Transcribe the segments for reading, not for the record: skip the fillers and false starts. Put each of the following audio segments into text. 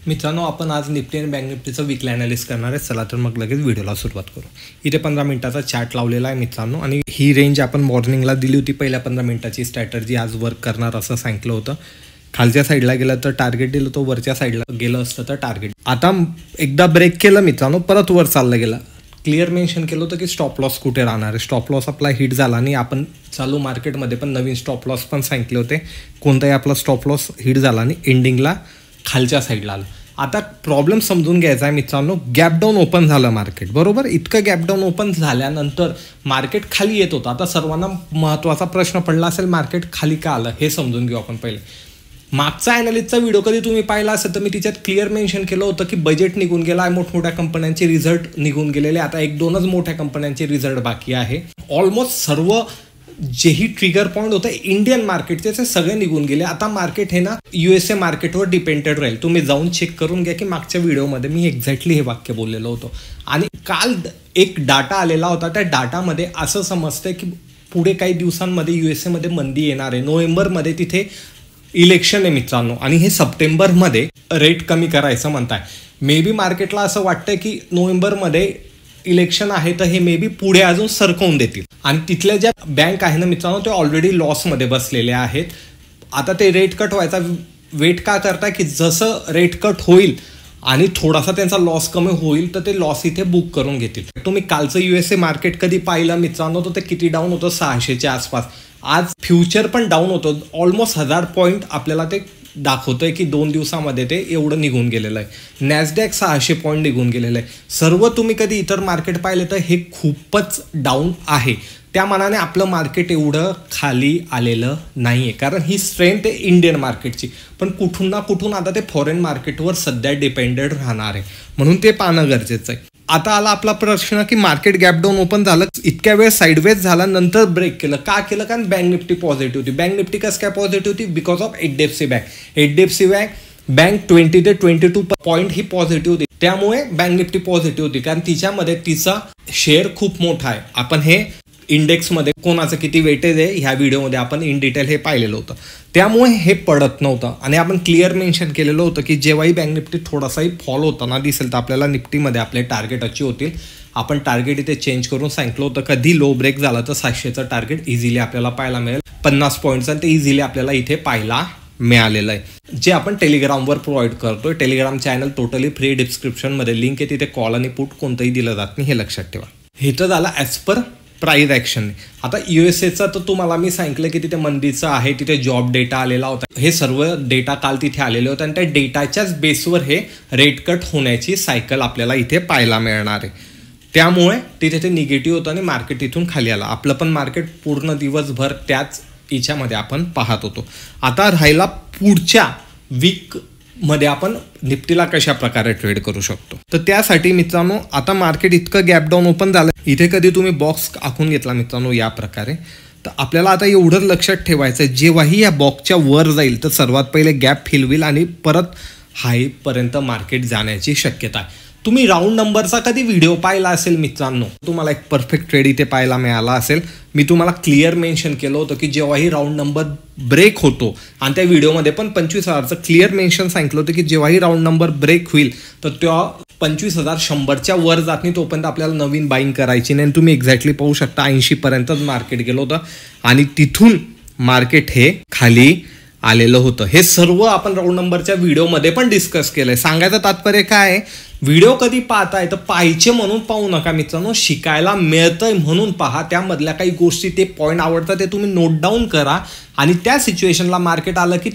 मित्रांनो, आपण आज निफ्टी आणि बँक निफ्टीचं वीकली ॲनालिसिस करणार आहे. चला तर मग लगेच व्हिडिओला सुरुवात करू. इथे 15 मिनिटाचा चार्ट लावलेला आहे मित्रांनो, आणि ही रेंज आपण मॉर्निंगला दिली होती. पहिल्या 15 मिनिटाची स्ट्रॅटर्जी आज वर्क करणार असं सांगितलं होतं. खालच्या साईडला गेलं तर टार्गेट दिलं, तो वरच्या साईडला गेलं असतं तर टार्गेट. आता एकदा ब्रेक केलं मित्रांनो, परत वर चाललं गेलं. क्लिअर मेन्शन केलं होतं की स्टॉप लॉस कुठे राहणार आहे. स्टॉप लॉस आपला हिट झाला आणि आपण चालू मार्केटमध्ये पण नवीन स्टॉप लॉस पण सांगितले होते. कोणताही आपला स्टॉप लॉस हिट झाला आणि एंडिंगला खालच्या साईडला आलं. आता प्रॉब्लेम समजून घ्यायचा आहे मित्रांनो. गॅप डाऊन ओपन झालं मार्केट, बरोबर. इतकं गॅप डाऊन ओपन झाल्यानंतर मार्केट खाली येत होतं. आता सर्वांना महत्त्वाचा प्रश्न पडला असेल, मार्केट खाली का आलं हे समजून घेऊ आपण पहिले. मागचा ॲनालिस्टचा व्हिडिओ कधी तुम्ही पाहिला असेल तर मी तिच्यात क्लिअर मेन्शन केलं होतं की बजेट निघून गेला आहे, मोठमोठ्या कंपन्यांचे रिझल्ट निघून गेलेले. आता 1-2च मोठ्या कंपन्यांचे रिझल्ट बाकी आहे. ऑलमोस्ट सर्व जेही ट्रिगर पॉईंट होतं इंडियन मार्केटचे ते सगळे निघून गेले. आता मार्केट हे ना USA मार्केटवर डिपेंडेड राहील. तुम्ही जाऊन चेक करून घ्या की मागच्या व्हिडिओमध्ये मी एक्झॅक्टली हे वाक्य बोललेलं होतं. आणि काल एक डाटा आलेला होता. त्या डाटामध्ये असं समजतंय की पुढे काही दिवसांमध्ये USA मध्ये मंदी येणार आहे. नोव्हेंबरमध्ये तिथे इलेक्शन आहे मित्रांनो, आणि हे सप्टेंबरमध्ये रेट कमी करायचं म्हणताय. मे बी मार्केटला असं वाटतंय की नोव्हेंबरमध्ये इलेक्शन आहे तर हे मे बी पुढे अजून सरकवून देतील. आणि तिथल्या ज्या बँक आहे ना मित्रांनो, ते ऑलरेडी लॉसमध्ये बसलेले आहेत. आता ते रेट कट व्हायचा वेट का करताय की जसं रेट कट होईल आणि थोडासा त्यांचा लॉस कमी होईल तर ते लॉस इथे बुक करून घेतील. तुम्ही कालचं USA मार्केट कधी पाहिलं मित्रांनो, तर ते किती डाऊन होतं, 600च्या आसपास. आज फ्युचर पण डाऊन होतं. ऑलमोस्ट 1000 पॉईंट आपल्याला ते दाखवतंय की 2 दिवसामध्ये ते एवढं निघून गेलेलं आहे. नॅसडॅक 600 पॉईंट निघून गेलेलं आहे. सर्व तुम्ही कधी इतर मार्केट पाहिले तर हे खूपच डाऊन आहे. त्या मानाने आपलं मार्केट एवढं खाली आलेलं नाही आहे, कारण ही स्ट्रेंथ आहे इंडियन मार्केटची. पण कुठून ना कुठून आता ते फॉरेन मार्केटवर सध्या डिपेंडेड राहणार आहे, म्हणून ते पाहणं गरजेचं आहे. आता आला आपला प्रश्न की मार्केट गॅप डाऊन ओपन झालं, इतक्या वेळ साईडवेज झाला, नंतर ब्रेक केलं. का केलं? कारण बँक निफ्टी पॉझिटिव्ह होती. बँक निफ्टी कसं काय पॉझिटिव्ह होती? Because of HDFC bank. HDFC bank 20 ते 22 पॉईंट ही पॉझिटिव्ह होती. त्यामुळे बँक निफ्टी पॉझिटिव्ह होती, कारण तिच्यामध्ये तिचा शेअर खूप मोठा आहे. आपण हे इंडेक्समध्ये कोणाचं किती वेटेज आहे ह्या व्हिडिओमध्ये आपण इन डिटेल हे पाहिलेलं होतं. त्यामुळे हे पडत नव्हतं. आणि आपण क्लिअर मेन्शन केलेलं होतं की जेव्हाही बँक निफ्टी थोडासाही फॉल होताना दिसेल तर आपल्याला निफ्टीमध्ये आपले टार्गेट अचीव होतील. आपण टार्गेट इथे चेंज करून सांगितलं होतं, कधी लो ब्रेक झाला तर 700चं टार्गेट इझिली आपल्याला पाहायला मिळेल. 50 पॉईंटचं, आणि ते इझिली आपल्याला इथे पाहायला मिळालेलं आहे, जे आपण टेलिग्रामवर प्रोव्हाइड करतोय. टेलिग्राम चॅनल टोटली फ्री, डिस्क्रिप्शनमध्ये लिंक आहे. तिथे कॉल आणि पुट कोणतंही दिलं जात नाही, हे लक्षात ठेवा. हे तर झालं ॲज पर प्राईज ॲक्शन. आता USAचा तर तुम्हाला मी सांगितलं की तिथे मंदीचं आहे, तिथे जॉब डेटा आलेला होता. हे सर्व डेटा काल तिथे आलेले होते, आणि त्या डेटाच्याच बेसवर हे रेट कट होण्याची सायकल आपल्याला इथे पाहायला मिळणार आहे. त्यामुळे तिथे ते निगेटिव्ह होतं आणि मार्केट इथून खाली आलं. आपलं पण मार्केट पूर्ण दिवसभर त्याच याच्यामध्ये आपण पाहत होतो. आता राहिला पुढच्या वीकमध्ये आपण निफ्टीला कशा प्रकारे ट्रेड करू शकतो. तर त्यासाठी मित्रांनो, आता मार्केट इतकं गॅप डाऊन ओपन झालं. इथे कधी तुम्ही बॉक्स आखून घेतला मित्रांनो या प्रकारे, तर आपल्याला आता एवढंच लक्षात ठेवायचं आहे, जेव्हाही या बॉक्सच्या वर जाईल तर सर्वात पहिले गॅप फिल होईल आणि परत हायपर्यंत मार्केट जाण्याची शक्यता आहे. तुम्ही राऊंड नंबरचा कधी व्हिडिओ पाहिला असेल मित्रांनो, तुम्हाला एक परफेक्ट ट्रेड इथे पाहायला मिळाला असेल. मी तुम्हाला क्लिअर मेन्शन केलं होतं की जेव्हाही राऊंड नंबर ब्रेक होतो, आणि त्या व्हिडिओमध्ये पण 25,000चं क्लिअर मेन्शन सांगितलं होतं की जेव्हाही राऊंड नंबर ब्रेक होईल तर त्या 25,100च्या वर जात नाही, तोपर्यंत आपल्याला नवीन बाईंग करायची नाही. तुम्ही एक्झॅक्टली पाहू शकता 80पर्यंतच मार्केट गेलं होतं, आणि तिथून मार्केट हे खाली आलेलं होतं. हे सर्व आपण राऊंड नंबरच्या व्हिडिओमध्ये पण डिस्कस केलंय. सांगायचं तात्पर्य काय आहे, व्हिडिओ कधी पाहताय तर पाहायचे म्हणून पाहू नका मित्रांनो, शिकायला मिळतंय म्हणून पहा. त्यामधल्या काही गोष्टी, ते पॉईंट आवडतात ते तुम्ही नोट डाऊन करा, आणि त्या सिच्युएशनला मार्केट आलं की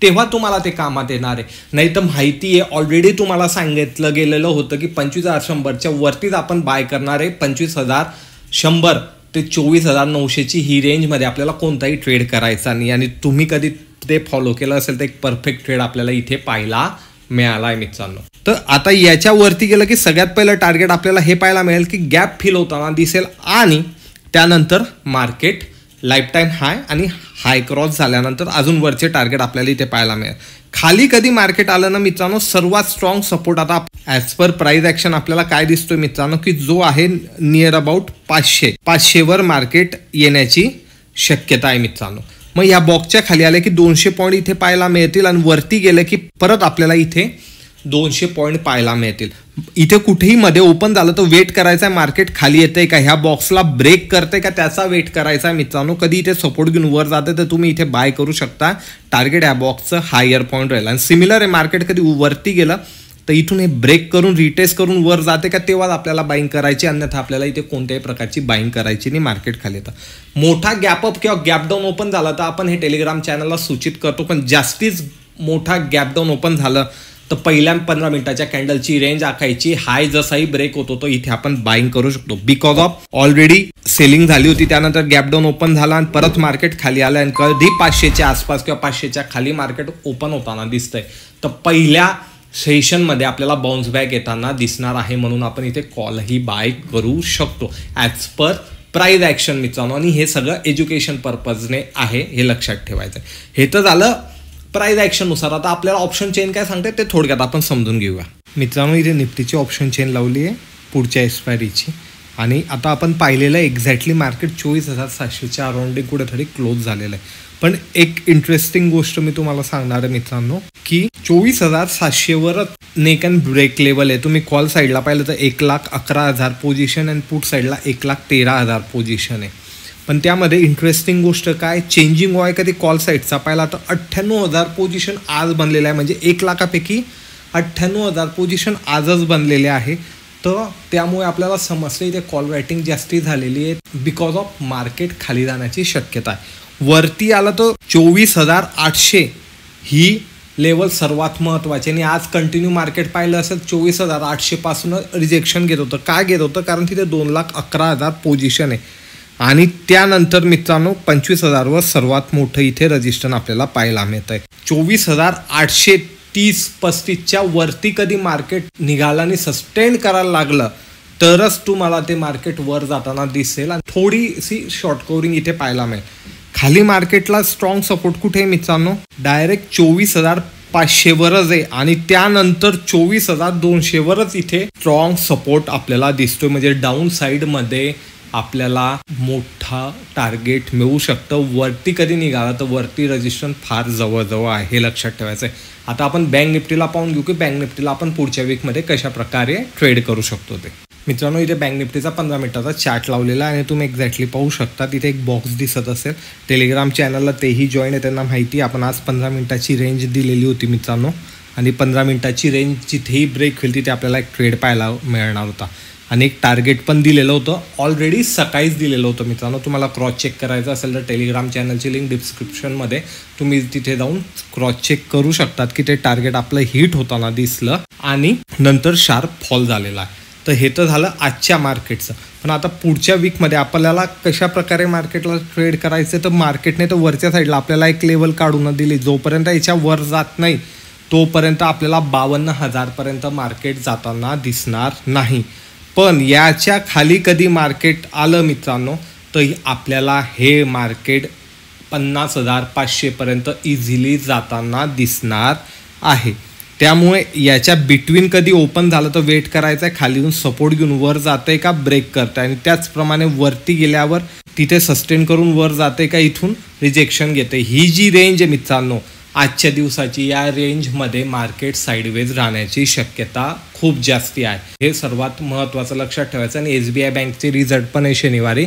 तेव्हा तुम्हाला ते कामात येणार आहे. नाही तर माहिती आहे, ऑलरेडी तुम्हाला सांगितलं गेलेलं होतं की 25,100च्या वरतीच आपण बाय करणार आहे. 25,100 ते 24,900ची ही रेंजमध्ये आपल्याला कोणताही ट्रेड करायचा नाही. आणि तुम्ही कधी ते फॉलो केलं असेल तर एक परफेक्ट ट्रेड आपल्याला इथे पाहायला मिळाला आहे मित्रांनो. तर आता याच्यावरती गेलं की सगळ्यात पहिलं टार्गेट आपल्याला हे पाहायला मिळेल की गॅप फिल होताना दिसेल, आणि त्यानंतर मार्केट लाईफ टाईम हाय आणि हाय क्रॉस झाल्यानंतर अजून वरचे टार्गेट आपल्याला इथे पाहायला मिळेल. खाली कधी मार्केट आलं ना मित्रांनो, सर्वात स्ट्रॉंग सपोर्ट आता ॲज पर प्राइस ॲक्शन आपल्याला काय दिसतोय मित्रांनो, की जो आहे नियर अबाउट 500 वर मार्केट येण्याची शक्यता आहे मित्रांनो. मग या बॉक्सच्या खाली आले की 200 पॉईंट इथे पाहायला मिळतील, आणि वरती गेले की परत आपल्याला इथे 200 पॉईंट पाहायला मिळतील. इथे कुठेही मध्ये ओपन झालं तर वेट करायचा आहे मार्केट खाली येतंय का, ह्या बॉक्सला ब्रेक करते का त्याचा वेट करायचा आहे मित्रांनो. कधी इथे सपोर्ट घेऊन वर जाते तर तुम्ही इथे बाय करू शकता. टार्गेट ह्या बॉक्सचं हायर पॉईंट राहील. आणि सिमिलर आहे मार्केट कधी वरती गेलं तर इथून हे ब्रेक करून रिटेस्ट करून वर जाते का तेव्हाच आपल्याला बाईंग करायची, अन्यथा आपल्याला इथे कोणत्याही प्रकारची बाईंग करायची नाही. मार्केट खाली येतं मोठा गॅप अप किंवा गॅप डाऊन ओपन झाला तर आपण हे टेलिग्राम चॅनलला सूचित करतो, पण जास्तीच मोठा गॅप डाऊन ओपन झालं तर पहिल्या 15 मिनिटाच्या कॅन्डलची रेंज आखायची. हाय जसाही ब्रेक होतो तो इथे आपण बाईंग करू शकतो. बिकॉज ऑफ ऑलरेडी सेलिंग झाली होती, त्यानंतर गॅप डाऊन ओपन झाला आणि परत मार्केट खाली आलं आणि कधी 500च्या आसपास किंवा 500च्या खाली मार्केट ओपन होताना दिसतंय. तर पहिल्या सेशनमध्ये आपल्याला बाउन्स बॅक येताना दिसणार आहे, म्हणून आपण इथे कॉलही बाय करू शकतो ॲज पर प्राइस ॲक्शन मित्रांनो. आणि हे सगळं एज्युकेशन पर्पजने आहे, हे लक्षात ठेवायचं आहे. हे तर झालं प्राइस ॲक्शननुसार. आता आपल्याला ऑप्शन चेन काय सांगते ते थोडक्यात आपण समजून घेऊया मित्रांनो. इथे निफ्टीची ऑप्शन चेन लावली आहे पुढच्या एक्सपायरीची. आणि आता आपण पाहिलेलं एक्झॅक्टली मार्केट 24,700च्या अराउंडिंग कुठेतरी क्लोज झालेलं आहे. पण एक इंटरेस्टिंग गोष्ट मी तुम्हाला सांगणार आहे मित्रांनो की 24,700वरच नेक अँड ब्रेक लेवल आहे. तुम्ही कॉल साईडला पाहिलं तर 1,11,000 पोझिशन आणि पुट साईडला 1,13,000 पोझिशन आहे. पण त्यामध्ये इंटरेस्टिंग गोष्ट काय, चेंजिंग वाय कधी कॉल साईडचा पाहिला तर 98,000 पोझिशन आज बनलेलं आहे. म्हणजे 1 लाखापैकी 98,000 पोझिशन आजच बनलेले आहे. तर त्यामुळे आपल्याला समजलं इथे कॉल रायटिंग जास्ती झालेली आहे बिकॉज ऑफ मार्केट खाली जाण्याची शक्यता आहे. वरती आलं तर 24,800 ही लेवल सर्वात महत्त्वाची. आणि आज कंटिन्यू मार्केट पाहिलं असेल 24,800 पासून रिजेक्शन घेत होतं. का घेत होतं, कारण तिथे 2,11,000 पोझिशन आहे. आणि त्यानंतर मित्रांनो 25,000वर सर्वात मोठं इथे रजिस्टर आपल्याला पाहायला मिळत आहे. 24,830-35च्या वरती कधी मार्केट निघालं आणि सस्टेन करायला लागलं तरच तुम्हाला ते मार्केट वर जाताना दिसेल. आणि थोडीशी शॉर्ट कव्हरिंग इथे पाहायला मिळेल. खाली मार्केटला स्ट्रॉंग सपोर्ट कुठे आहे मित्रांनो, डायरेक्ट 24,500वरच आहे. आणि त्यानंतर 24,200वरच इथे स्ट्रॉंग सपोर्ट आपल्याला दिसतोय. म्हणजे डाऊन साईडमध्ये आपल्याला मोठा टार्गेट मिळू शकतं. वरती कधी निघाला तर वरती रजिस्टर फार जवळजवळ आहे, हे लक्षात ठेवायचं आहे. आता आपण बँक निफ्टीला पाहून घेऊ की बँक निफ्टीला आपण पुढच्या वीकमध्ये कशा प्रकारे ट्रेड करू शकतो ते. मित्रांनो इथे बँक निफ्टीचा 15 मिनिटाचा चार्ट लावलेला आहे आणि तुम्ही एक्झॅक्टली पाहू शकता. तिथे एक बॉक्स दिसत असेल. टेलिग्राम चॅनलला तेही जॉईन आहे, त्यांना माहिती आपण आज 15 मिनिटाची रेंज दिलेली होती मित्रांनो. आणि 15 मिनिटाची रेंज जिथेही ब्रेक होईल तिथे आपल्याला एक ट्रेड पाहायला मिळणार होता. आणि एक टार्गेट पण दिलेलं होतं, ऑलरेडी सकाळीच दिलेलं होतं मित्रांनो. तुम्हाला क्रॉस चेक करायचं असेल तर टेलिग्राम चॅनलची लिंक डिस्क्रिप्शनमध्ये तुम्ही तिथे जाऊन क्रॉस चेक करू शकतात की ते टार्गेट आपलं हिट होताना दिसलं आणि नंतर शार्प फॉल झालेला आहे. तर हे तर झालं आजच्या मार्केटचं. पण आता पुढच्या वीकमध्ये आपल्याला कशा प्रकारे मार्केटला ट्रेड करायचं, तर मार्केटने तर वरच्या साईडला आपल्याला एक लेवल काढून दिली. जोपर्यंत याच्या वर जात नाही तोपर्यंत आपल्याला 52,000पर्यंत मार्केट जाताना दिसणार नाही. पण याच्या खाली कधी मार्केट आलं मित्रांनो तर आपल्याला हे मार्केट 50,500पर्यंत इझिली जाताना दिसणार आहे. त्यामुळे याच्या बिटवीन कधी ओपन झालं तर वेट करायचं आहे. खाली येऊन सपोर्ट घेऊन वर जाते का ब्रेक करते आणि त्याचप्रमाणे वरती गेल्यावर तिथे सस्टेन करून वर जाते का इथून रिजेक्शन घेते. ही जी रेंज आहे मित्रांनो आजच्या दिवसाची, या रेंजमध्ये मार्केट साईडवेज राहण्याची शक्यता खूप जास्ती आहे. हे सर्वात महत्त्वाचं लक्षात ठेवायचं. आणि SBI बँकचे रिझल्ट पण आहे शनिवारी,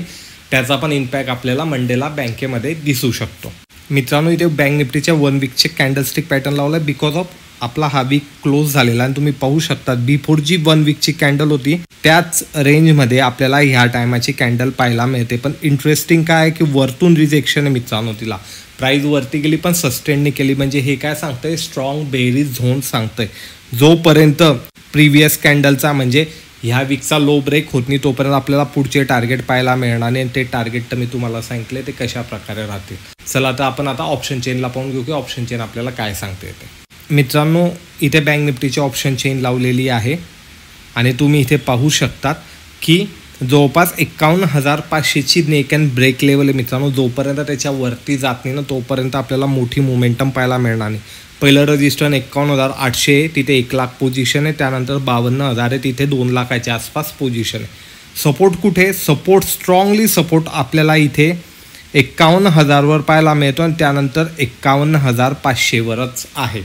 त्याचा पण इम्पॅक्ट आपल्याला मंडेला बँकेमध्ये दिसू शकतो. मित्रांनो इथे बँक निफ्टीच्या 1 वीकचे कॅन्डलस्टिक पॅटर्न लावला आहे बिकॉज ऑफ आपला हा वीक क्लोज झालेला. आणि तुम्ही पाहू शकता बिफोर जी 1 वीकची कॅन्डल होती त्याच रेंजमध्ये आपल्याला ह्या टायमाची कॅन्डल पाहायला मिळते. पण इंटरेस्टिंग काय आहे की वरतून रिजेक्शन आहे मित्रांनो. तिला प्राईस वरती गेली पण सस्टेन नाही केली. म्हणजे हे काय सांगतंय, स्ट्रॉंग बेरीज झोन सांगतंय. जोपर्यंत प्रिव्हियस कॅन्डलचा म्हणजे ह्या वीकचा लो ब्रेक होत नाही तोपर्यंत आपल्याला पुढचे टार्गेट पाहायला मिळणार नाही. ते टार्गेट तर मी तुम्हाला सांगितले ते कशा प्रकारे राहतील. चला तर आपण आता ऑप्शन चेनला पाहून घेऊ की ऑप्शन चेन आपल्याला काय सांगते ते. मित्रांनो इथे बँक निफ्टीची ऑप्शन चेन लावलेली आहे आणि तुम्ही इथे पाहू शकतात की जवळपास 51,500ची नेक अँड ब्रेक लेवल आहे मित्रांनो. जोपर्यंत त्याच्या वरती जात नाही ना तोपर्यंत आपल्याला मोठी मोमेंटम पाहायला मिळणार नाही. पहिलं रजिस्टर 51,800 आहे, तिथे 1 लाख पोझिशन आहे. त्यानंतर 52,000 आहे, तिथे 2 लाखाच्या आसपास पोझिशन आहे. सपोर्ट कुठे, सपोर्ट स्ट्रॉंगली सपोर्ट आपल्याला इथे 51,000वर पाहायला मिळतो आणि त्यानंतर 51,500वरच आहे.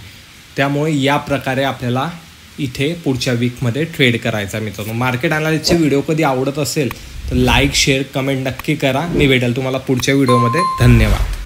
त्यामुळे या प्रकारे आपल्याला इथे पुढच्या वीकमध्ये ट्रेड करायचा मित्रांनो. मार्केट अनालिसिसचे व्हिडिओ कधी आवडत असेल तर लाईक शेअर कमेंट नक्की करा. मी भेटेल तुम्हाला पुढच्या व्हिडिओमध्ये. धन्यवाद.